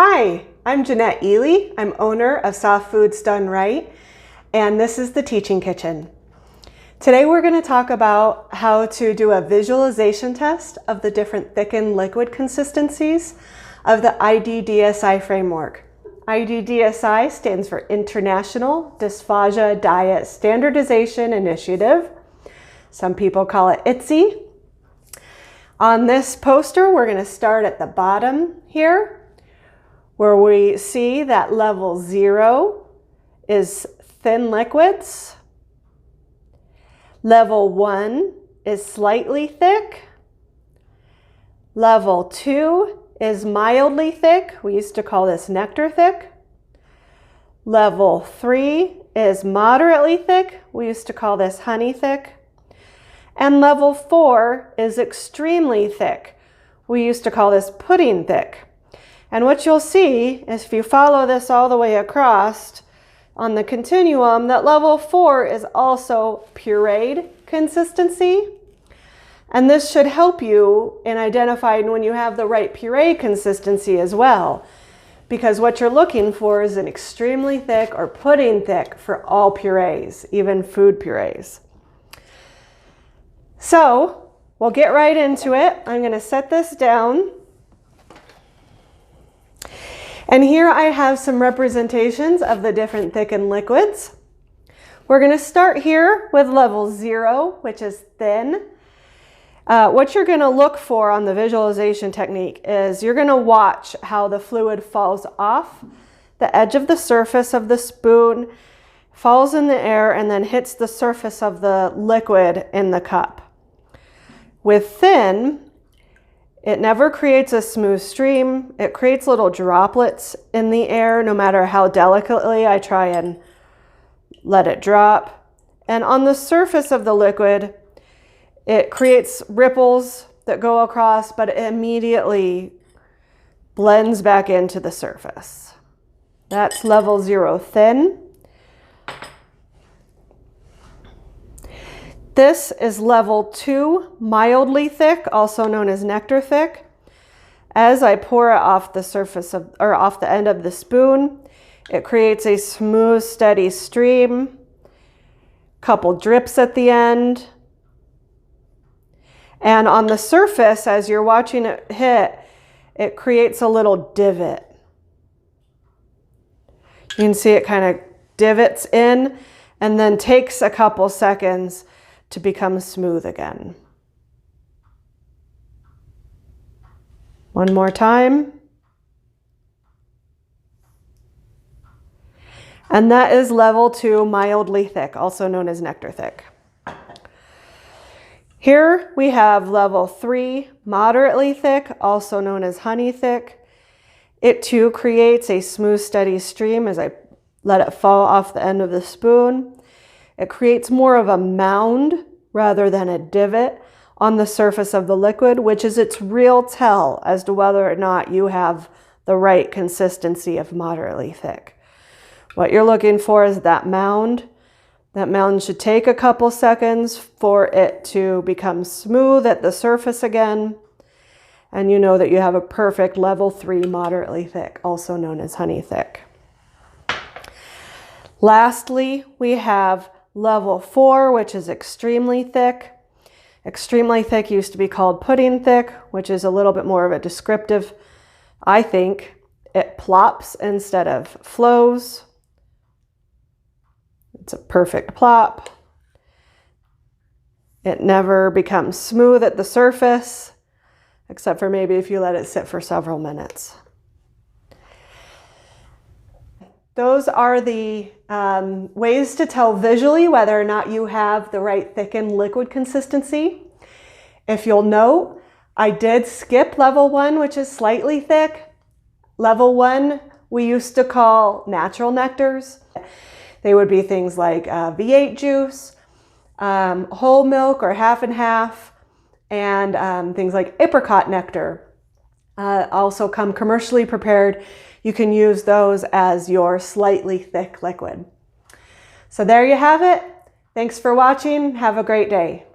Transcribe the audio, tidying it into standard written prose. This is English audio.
Hi, I'm Jeanette Ely. I'm owner of Soft Foods Done Right, and this is the Teaching Kitchen. Today we're going to talk about how to do a visualization test of the different thickened liquid consistencies of the IDDSI framework. IDDSI stands for International Dysphagia Diet Standardization Initiative. Some people call it ITSI. On this poster, we're going to start at the bottom here, where we see that level 0 is thin liquids. Level 1 is slightly thick. Level 2 is mildly thick. We used to call this nectar thick. Level 3 is moderately thick. We used to call this honey thick. And level 4 is extremely thick. We used to call this pudding thick. And what you'll see is if you follow this all the way across on the continuum, that level 4 is also pureed consistency. And this should help you in identifying when you have the right puree consistency as well, because what you're looking for is an extremely thick or pudding thick for all purees, even food purees. So we'll get right into it. I'm going to set this down. And here I have some representations of the different thickened liquids. We're going to start here with level 0, which is thin. What you're going to look for on the visualization technique is you're going to watch how the fluid falls off the edge of the surface of the spoon, falls in the air, and then hits the surface of the liquid in the cup. With thin, it never creates a smooth stream. It creates little droplets in the air, no matter how delicately I try and let it drop. And on the surface of the liquid, it creates ripples that go across, but it immediately blends back into the surface. That's level 0 thin. This is level 2, mildly thick, also known as nectar thick. As I pour it off the surface of, or off the end of the spoon, it creates a smooth, steady stream, couple drips at the end. And on the surface, as you're watching it hit, it creates a little divot. You can see it kind of divots in and then takes a couple seconds to become smooth again. One more time. And that is level 2, mildly thick, also known as nectar thick. Here we have level 3, moderately thick, also known as honey thick. It too creates a smooth, steady stream as I let it fall off the end of the spoon. It creates more of a mound rather than a divot on the surface of the liquid, which is its real tell as to whether or not you have the right consistency of moderately thick. What you're looking for is that mound. That mound should take a couple seconds for it to become smooth at the surface again. And you know that you have a perfect level 3 moderately thick, also known as honey thick. Lastly, we have level 4, which is extremely thick. Extremely thick used to be called pudding thick, which is a little bit more of a descriptive. I think it plops instead of flows. It's a perfect plop. It never becomes smooth at the surface, except for maybe if you let it sit for several minutes. Those are the ways to tell visually whether or not you have the right thickened liquid consistency. If you'll note, I did skip level 1, which is slightly thick. Level 1 we used to call natural nectars. They would be things like V8 juice, whole milk or half and half, and things like apricot nectar. Also come commercially prepared. You can use those as your slightly thick liquid. So there you have it. Thanks for watching. Have a great day.